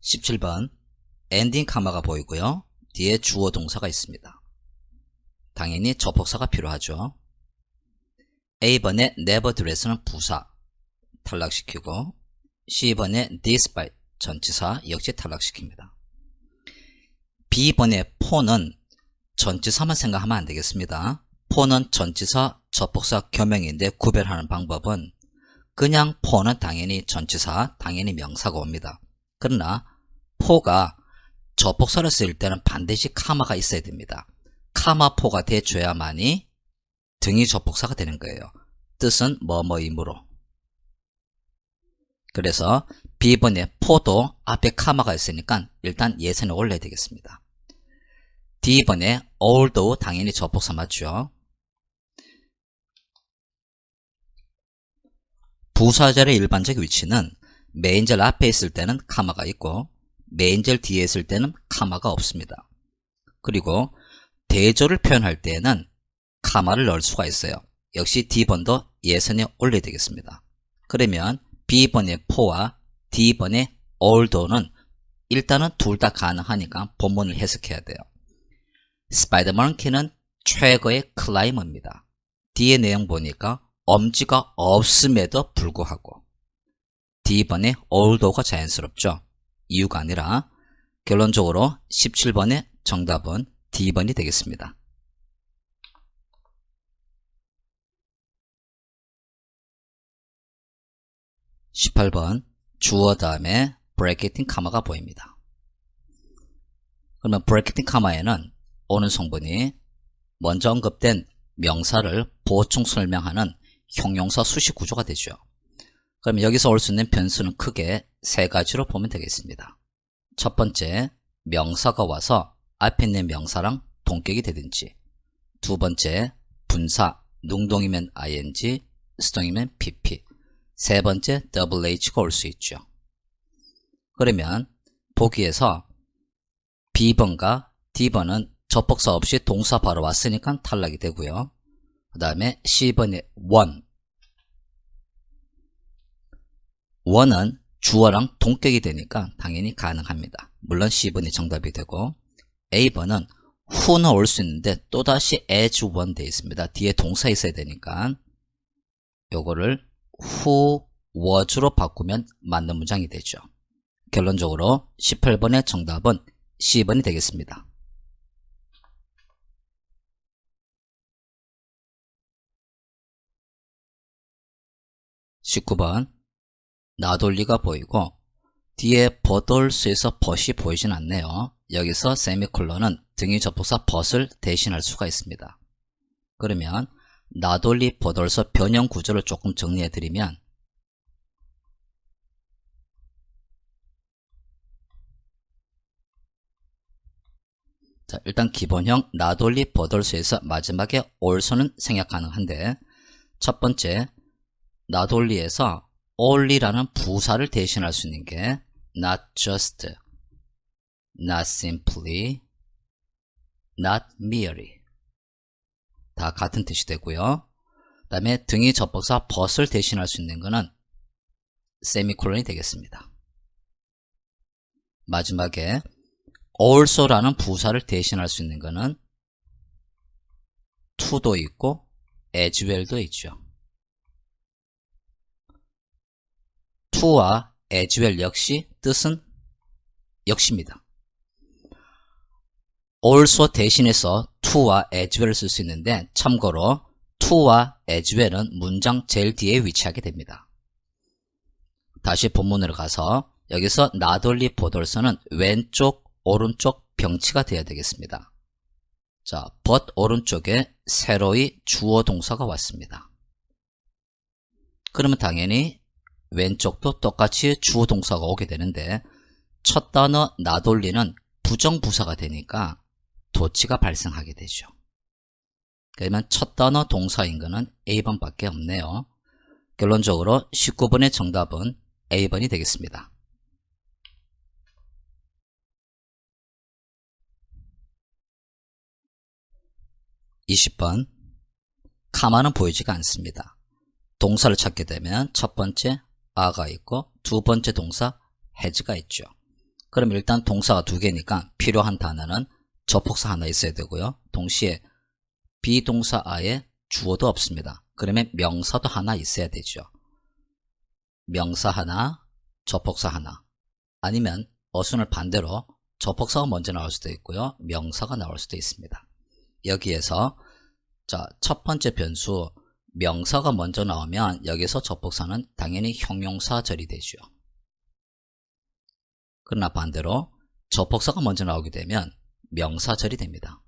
17번 엔딩 카마가 보이고요. 뒤에 주어 동사가 있습니다. 당연히 접속사가 필요하죠. A번의 nevertheless는 부사 탈락시키고, C번의 despite 전치사 역시 탈락시킵니다. B번의 for는 전치사만 생각하면 안 되겠습니다. for는 전치사, 접속사, 겸용인데 구별하는 방법은 그냥 for는 당연히 전치사, 당연히 명사가 옵니다. 그러나 for가 접속사를 쓸 때는 반드시 카마가 있어야 됩니다. 카마 for가 돼줘야만이 등위 접속사가 되는 거예요. 뜻은 뭐뭐이므로. 그래서 B번의 for도 앞에 카마가 있으니까 일단 예선에 올려야 되겠습니다. D번에 although 당연히 접속사 맞죠. 부사절의 일반적 위치는 메인절 앞에 있을 때는 카마가 있고 메인절 뒤에 있을 때는 카마가 없습니다. 그리고 대조를 표현할 때는 카마를 넣을 수가 있어요. 역시 D번도 예선에 올려야 되겠습니다. 그러면 B번의 for와 D번의 although는 일단은 둘 다 가능하니까 본문을 해석해야 돼요. 스파이더먼키는 최고의 클라이머입니다. 뒤에 내용 보니까 엄지가 없음에도 불구하고 D번의 although가 자연스럽죠. 이유가 아니라 결론적으로 17번의 정답은 D번이 되겠습니다. 18번 주어 다음에 브래킷팅 카마가 보입니다. 그러면 브래킷팅 카마에는 오는 성분이 먼저 언급된 명사를 보충 설명하는 형용사 수식 구조가 되죠. 그럼 여기서 올 수 있는 변수는 크게 세 가지로 보면 되겠습니다. 첫 번째, 명사가 와서 앞에 있는 명사랑 동격이 되든지, 두 번째, 분사, 능동이면 ing, 수동이면 pp, 세 번째, h가 올 수 있죠. 그러면 보기에서 B번과 D번은 접속사 없이 동사 바로 왔으니까 탈락이 되고요. 그 다음에 C번의 원은 주어랑 동격이 되니까 당연히 가능합니다. 물론 C번이 정답이 되고, A번은 who는 올 수 있는데 또다시 as one 되어 있습니다. 뒤에 동사 있어야 되니까 요거를 who was로 바꾸면 맞는 문장이 되죠. 결론적으로 18번의 정답은 C번이 되겠습니다. 19번 나돌리가 보이고 뒤에 버돌스에서 벗이 보이진 않네요. 여기서 세미콜론은 등위 접속사 벗을 대신할 수가 있습니다. 그러면 나돌리 버돌서 변형 구조를 조금 정리해 드리면 자, 일단 기본형 나돌리 버돌소에서 마지막에 also는 생략 가능한데, 첫 번째 나돌리에서 only라는 부사를 대신할 수 있는 게 not just, not simply, not merely 다 같은 뜻이 되고요. 그 다음에 등위 접속사 but을 대신할 수 있는 거는 세미콜론이 되겠습니다. 마지막에 also라는 부사를 대신할 수 있는 거는 to도 있고 as well도 있죠. to와 as well 역시 뜻은 역시입니다. also 대신해서 to와 as well을 쓸 수 있는데, 참고로 to와 as well은 문장 제일 뒤에 위치하게 됩니다. 다시 본문으로 가서 여기서 나돌리 보돌서는 왼쪽 오른쪽 병치가 되어야 되겠습니다. 자, but 오른쪽에 새로이 주어 동사가 왔습니다. 그러면 당연히 왼쪽도 똑같이 주어 동사가 오게 되는데, 첫 단어 나돌리는 부정부사가 되니까 도치가 발생하게 되죠. 그러면 첫 단어 동사인 거는 A번 밖에 없네요. 결론적으로 19번의 정답은 A번이 되겠습니다. 20번 카마는 보이지가 않습니다. 동사를 찾게 되면 첫 번째 a가 있고 두 번째 동사 has가 있죠. 그럼 일단 동사가 두 개니까 필요한 단어는 접속사 하나 있어야 되고요. 동시에 비동사 a에 주어도 없습니다. 그러면 명사도 하나 있어야 되죠. 명사 하나, 접속사 하나, 아니면 어순을 반대로 접속사가 먼저 나올 수도 있고요. 명사가 나올 수도 있습니다. 여기에서 자, 첫 번째 변수 명사가 먼저 나오면 여기서 접속사는 당연히 형용사절이 되죠. 그러나 반대로 접속사가 먼저 나오게 되면 명사절이 됩니다.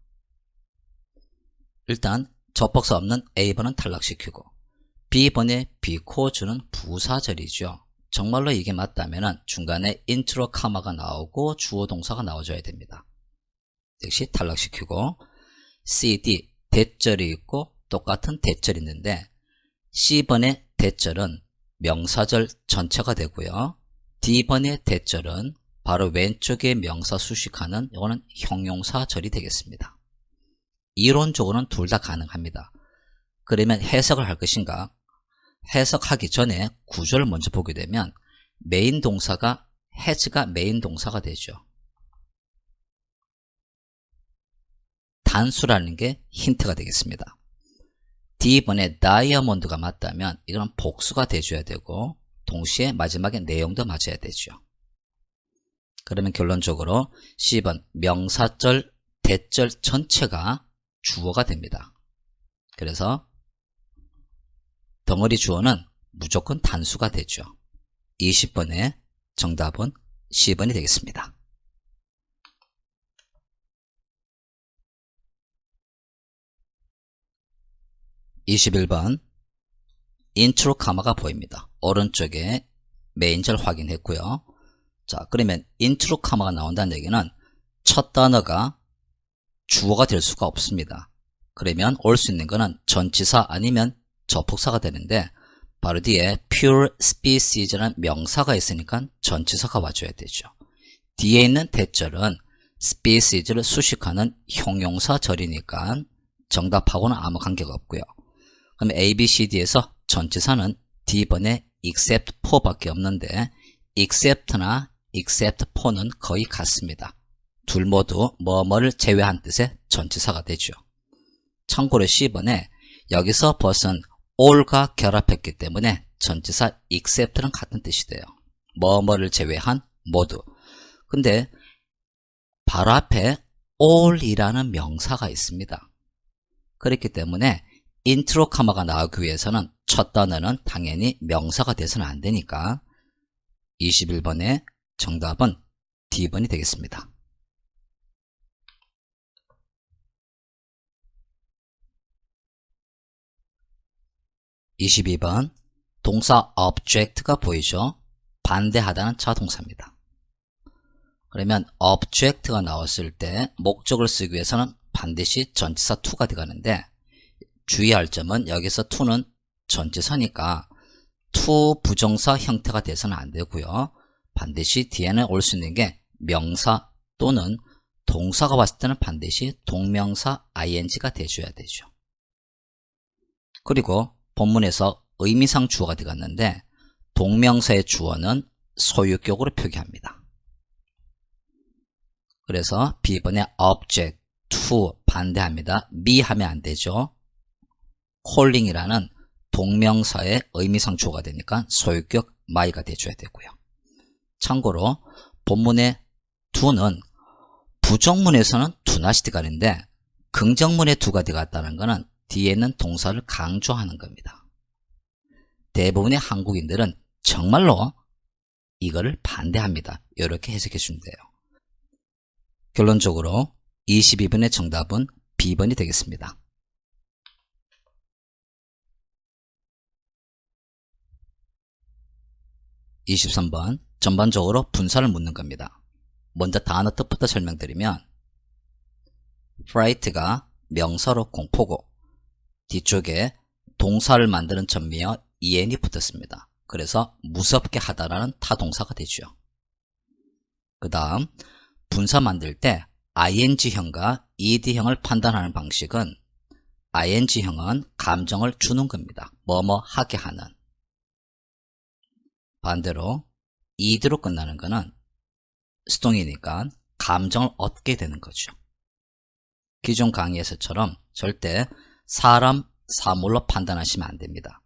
일단 접속사 없는 A번은 탈락시키고 B번의 because는 부사절이죠. 정말로 이게 맞다면 중간에 인트로 카마가 나오고 주어 동사가 나와줘야 됩니다. 역시 탈락시키고 C, D 대절이 있고 똑같은 대절이 있는데 C번의 대절은 명사절 전체가 되고요. D번의 대절은 바로 왼쪽에 명사 수식하는 이거는 형용사절이 되겠습니다. 이론적으로는 둘 다 가능합니다. 그러면 해석을 할 것인가? 해석하기 전에 구조를 먼저 보게 되면 메인 동사가 has가 메인 동사가 되죠. 단수라는 게 힌트가 되겠습니다. D번에 다이아몬드가 맞다면 이건 복수가 돼줘야 되고 동시에 마지막에 내용도 맞아야 되죠. 그러면 결론적으로 C번 명사절, 대절 전체가 주어가 됩니다. 그래서 덩어리 주어는 무조건 단수가 되죠. 20번의 정답은 C번이 되겠습니다. 21번 인트로 카마가 보입니다. 오른쪽에 메인절 확인했고요. 자, 그러면 인트로 카마가 나온다는 얘기는 첫 단어가 주어가 될 수가 없습니다. 그러면 올 수 있는 거는 전치사 아니면 접속사가 되는데 바로 뒤에 pure species라는 명사가 있으니까 전치사가 와줘야 되죠. 뒤에 있는 대절은 species를 수식하는 형용사절이니까 정답하고는 아무 관계가 없고요. 그럼 A, B, C, D에서 전치사는 D번에 except for 밖에 없는데 except나 except for는 거의 같습니다. 둘 모두 뭐뭐를 제외한 뜻의 전치사가 되죠. 참고로 C번에 여기서 벗은 all과 결합했기 때문에 전치사 except는 같은 뜻이 돼요. 뭐뭐를 제외한 모두. 근데 바로 앞에 all이라는 명사가 있습니다. 그렇기 때문에 인트로 카마가 나오기 위해서는 첫 단어는 당연히 명사가 돼서는 안 되니까 21번의 정답은 D번이 되겠습니다. 22번 동사 object가 보이죠? 반대하다는 자동사입니다. 그러면 object가 나왔을 때 목적을 쓰기 위해서는 반드시 전치사 to가 들어가는데 주의할 점은 여기서 to는 전치사니까 to 부정사 형태가 돼서는 안 되고요. 반드시 뒤에는 올 수 있는 게 명사 또는 동사가 왔을 때는 반드시 동명사 ing가 돼줘야 되죠. 그리고 본문에서 의미상 주어가 들어갔는데 동명사의 주어는 소유격으로 표기합니다. 그래서 B번에 object, to 반대합니다. me 하면 안 되죠. calling이라는 동명사의 의미상 주어가 되니까 소유격 my가 돼줘야 되고요. 참고로 본문의 do는 부정문에서는 do not이 들어가는데 긍정문에 do가 들어갔다는 것은 뒤에는 동사를 강조하는 겁니다. 대부분의 한국인들은 정말로 이거를 반대합니다. 이렇게 해석해 주면 돼요. 결론적으로 22번의 정답은 B번이 되겠습니다. 23번 전반적으로 분사를 묻는 겁니다. 먼저 단어 뜻부터 설명드리면 fright가 명사로 공포고 뒤쪽에 동사를 만드는 전미어 en이 붙었습니다. 그래서 무섭게 하다라는 타동사가 되죠. 그 다음 분사 만들 때 ing형과 ed형을 판단하는 방식은 ing형은 감정을 주는 겁니다. 뭐뭐 하게 하는. 반대로 ed로 끝나는 거는 수동이니까 감정을 얻게 되는 거죠. 기존 강의에서처럼 절대 사람, 사물로 판단하시면 안 됩니다.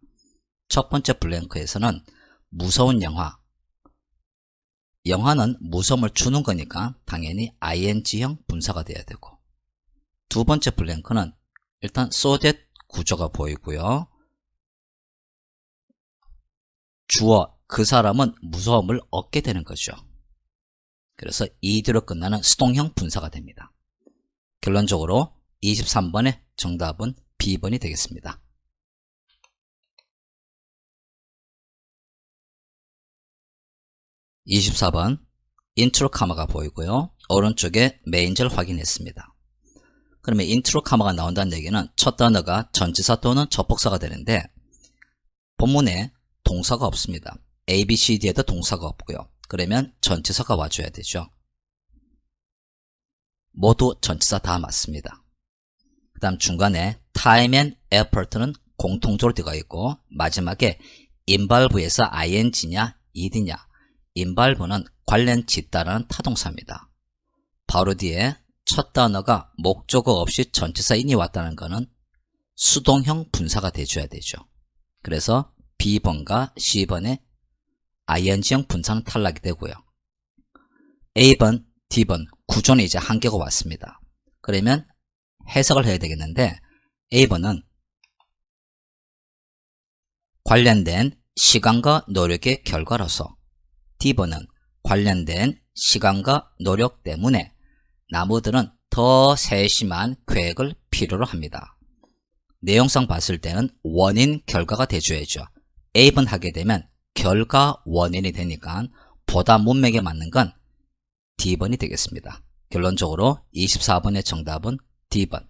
첫 번째 블랭크에서는 무서운 영화, 영화는 무서움을 주는 거니까 당연히 ing형 분사가 돼야 되고, 두 번째 블랭크는 일단 so that 구조가 보이고요. 주어, 그 사람은 무서움을 얻게 되는 거죠. 그래서 ed로 끝나는 수동형 분사가 됩니다. 결론적으로 23번의 정답은 B번이 되겠습니다. 24번 인트로 카마가 보이고요. 오른쪽에 메인절 확인했습니다. 그러면 인트로 카마가 나온다는 얘기는 첫 단어가 전치사 또는 접속사가 되는데 본문에 동사가 없습니다. A, B, C, D에도 동사가 없고요. 그러면 전치사가 와줘야 되죠. 모두 전치사 다 맞습니다. 그 다음 중간에 time and effort는 공통적으로 들어가 있고 마지막에 involve에서 ing냐 ed냐, involve는 관련 짓다라는 타동사입니다. 바로 뒤에 첫 단어가 목적어 없이 전치사 in이 왔다는 것은 수동형 분사가 돼줘야 되죠. 그래서 B번과 C번의 ing형 분사는 탈락이 되고요. A번, D번 구조는 이제 한계가 왔습니다. 그러면 해석을 해야 되겠는데 A번은 관련된 시간과 노력의 결과로서, D번은 관련된 시간과 노력 때문에 나무들은 더 세심한 계획을 필요로 합니다. 내용상 봤을 때는 원인, 결과가 돼줘야죠. A번 하게 되면 결과, 원인이 되니까 보다 문맥에 맞는 건 D번이 되겠습니다. 결론적으로 24번의 정답은 D번.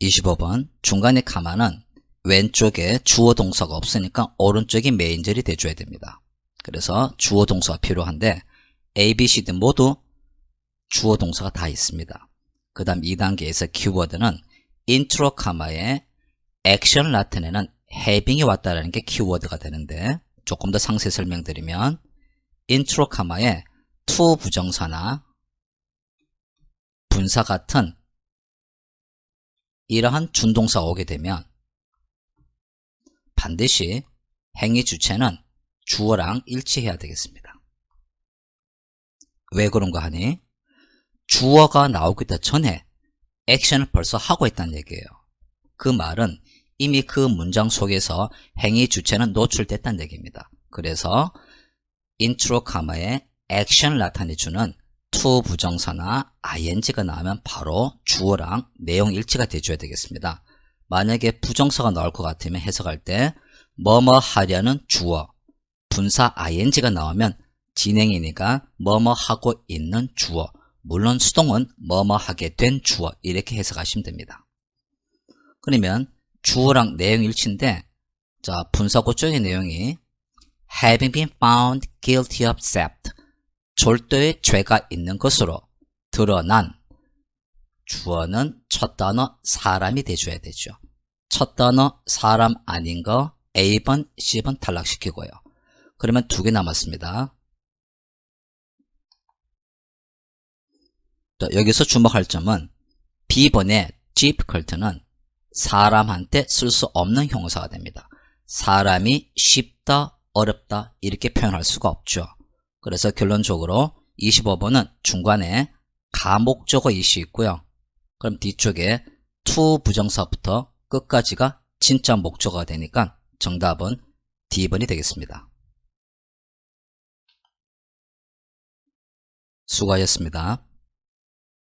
25번 중간에 카마는 왼쪽에 주어 동사가 없으니까 오른쪽이 메인절이 돼줘야 됩니다. 그래서 주어 동사가 필요한데 A, B, C, D 모두 주어 동사가 다 있습니다. 그 다음 2단계에서 키워드는 인트로 카마에 액션 라틴에는 having이 왔다는 게 키워드가 되는데 조금 더 상세히 설명드리면 인트로 카마에 to 부정사나 분사 같은 이러한 준동사가 오게 되면 반드시 행위 주체는 주어랑 일치해야 되겠습니다. 왜 그런가 하니 주어가 나오기 전에 액션을 벌써 하고 있다는 얘기예요. 그 말은 이미 그 문장 속에서 행위 주체는 노출됐다는 얘기입니다. 그래서 인트로 카마에 액션 나타내주는 to 부정사나 ing가 나오면 바로 주어랑 내용 일치가 돼줘야 되겠습니다. 만약에 부정사가 나올 것 같으면 해석할 때 뭐뭐 하려는 주어, 분사 ing가 나오면 진행이니까 뭐뭐 하고 있는 주어, 물론 수동은 뭐뭐 하게 된 주어 이렇게 해석하시면 됩니다. 그러면 주어랑 내용 일치인데 자 분사구 쪽의 내용이 having been found guilty of theft, 절도의 죄가 있는 것으로 드러난, 주어는 첫 단어 사람이 돼줘야 되죠. 첫 단어 사람 아닌 거 A번, C번 탈락시키고요. 그러면 두 개 남았습니다. 또 여기서 주목할 점은 B번의 difficult는 사람한테 쓸 수 없는 형용사가 됩니다. 사람이 쉽다, 어렵다 이렇게 표현할 수가 없죠. 그래서 결론적으로 25번은 중간에 가목적어 이시 있고요. 그럼 뒤쪽에 to 부정사부터 끝까지가 진짜 목적어가 되니까 정답은 D번이 되겠습니다. 수고하셨습니다.